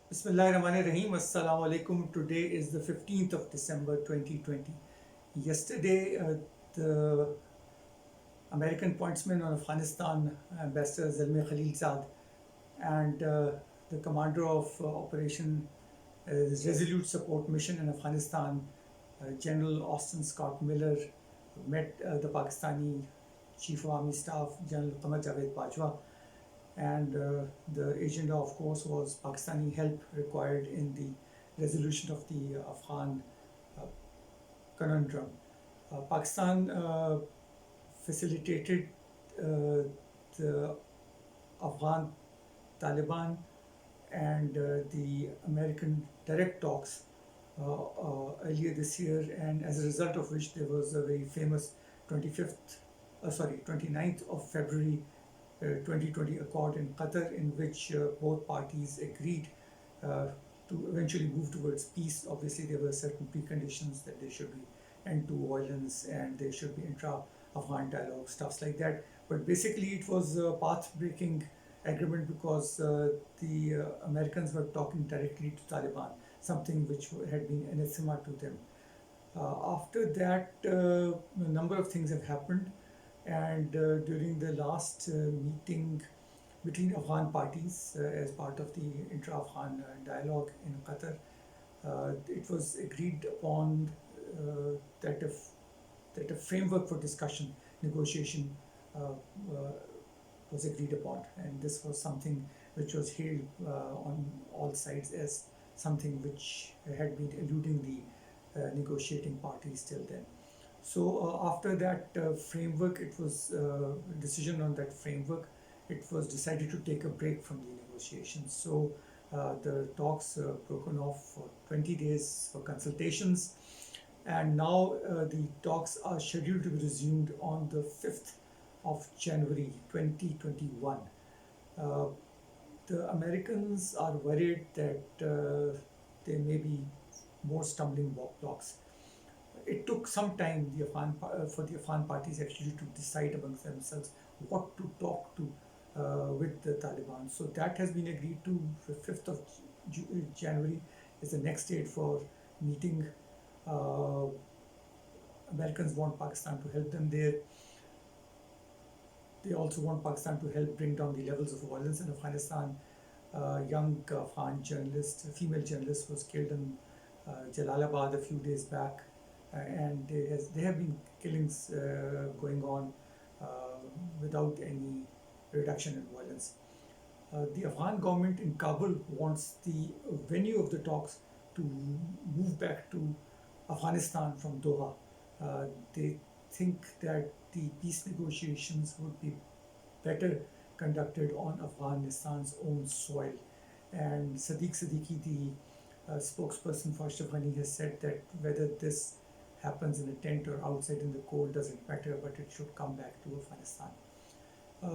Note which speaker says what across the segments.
Speaker 1: Bismillahirrahmanirrahim. Assalamu alaikum. Today is the 15th of December 2020. Yesterday, the American pointsman on Afghanistan, Ambassador Zalmay Khalilzad, and the commander of Operation Resolute Support Mission in Afghanistan, General Austin Scott Miller, met the Pakistani Chief of Army Staff, General Qamar Javed Bajwa, and the agenda, of course, was Pakistani help required in the resolution of the Afghan uh, conundrum. Pakistan facilitated the Afghan Taliban and the American direct talks earlier this year, and as a result of which there was a very famous 25th, 29th of February 2020 accord in Qatar, in which both parties agreed uh, to eventually move towards peace. Obviously, there were certain preconditions that there should be end to violence and there should be intra-Afghan dialogue, stuffs like that. But basically, it was a path-breaking agreement because the Americans were talking directly to Taliban, something which had been anathema to them. After that, a number of things have happened, and during the last meeting between Afghan parties as part of the intra-Afghan dialogue in Qatar, it was agreed upon that a framework for discussion, negotiation was agreed upon, and this was something which was hailed on all sides as something which had been eluding the negotiating parties till then. So after that framework, it was decision on that framework. It was decided to take a break from the negotiations. So the talks broken off for 20 days for consultations, and now the talks are scheduled to be resumed on the 5th of January 2021. Uh, the Americans are worried that there may be more stumbling blocks. It took some time for the Afghan parties actually to decide amongst themselves what to talk to with the Taliban. So that has been agreed to. The 5th of January is the next date for meeting. Uh, Americans want Pakistan to help them there. They also want Pakistan to help bring down the levels of violence in Afghanistan. Young Afghan journalist, female journalist, was killed in Jalalabad a few days back, and there have been killings going on uh, without any reduction in violence. The Afghan government in Kabul wants the venue of the talks to move back to Afghanistan from Doha. They think that the peace negotiations would be better conducted on Afghanistan's own soil. And Sadiq Siddiqui, the spokesperson for Ashraf Ghani, has said that whether this happens in a tent or outside in the cold doesn't matter, but it should come back to Afghanistan.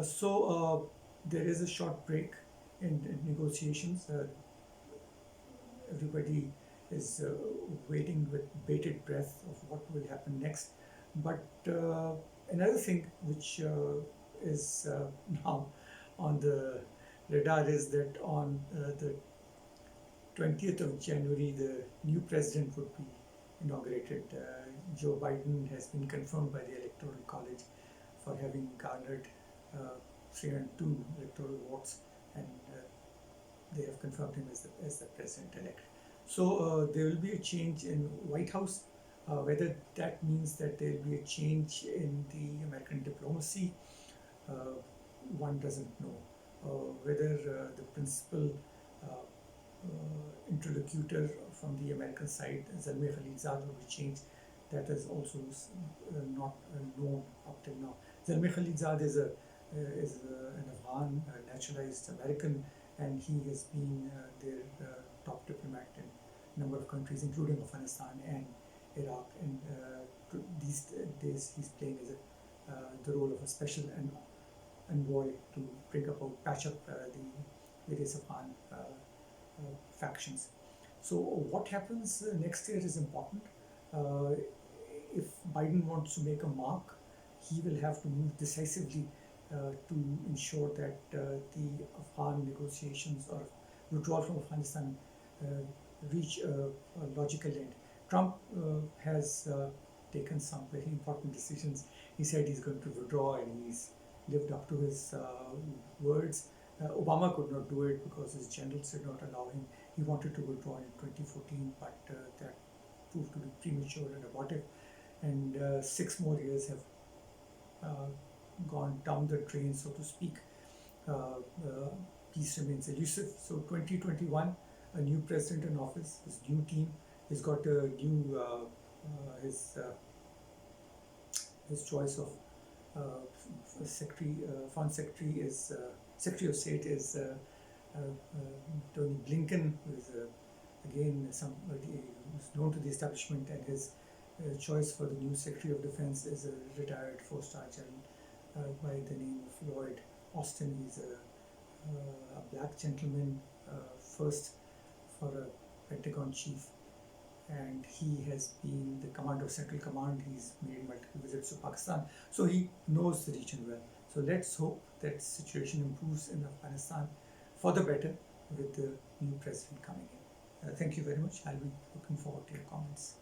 Speaker 1: So there is a short break in negotiations. Everybody is waiting with bated breath of what will happen next. But another thing which is now on the radar is that on the 20th of January, the new president would be inaugurated. Joe Biden has been confirmed by the Electoral College for having garnered 302 electoral votes, and they have confirmed him as the president-elect. So there will be a change in White House. Whether that means that there will be a change in the American diplomacy, uh, one doesn't know. Whether the principal interlocutor from the American side, Zalmay Khalilzad, will be changed, that is also not known up till now. Zalmay Khalilzad is an Afghan naturalized American, and he has been their top diplomat in a number of countries, including Afghanistan and Iraq. And these days, he's playing as the role of a special envoy to bring about, patch up the various Afghan factions. So what happens next year is important. Uh, if Biden wants to make a mark, he will have to move decisively to ensure that the Afghan negotiations or withdrawal from Afghanistan reach a logical end. Trump has taken some very important decisions. He said he's going to withdraw, and he's lived up to his words. Obama could not do it because his generals did not allow him. He wanted to withdraw in 2014, but that proved to be premature and abortive. And 6 more years have uh, gone down the drain, so to speak. Peace remains elusive. So 2021, a new president in office, his new team, he's got a new his choice of secretary, foreign secretary is Secretary of State is Tony Blinken, who is again somebody who's known to the establishment, and his choice for the new Secretary of Defense is a retired four-star general by the name of Lloyd Austin. He's a black gentleman, first for a Pentagon chief, and he has been the commander of Central Command. He's made multiple visits to Pakistan, so he knows the region well. So let's hope that the situation improves in Afghanistan for the better with the new president coming in. Thank you very much. I'll be looking forward to your comments.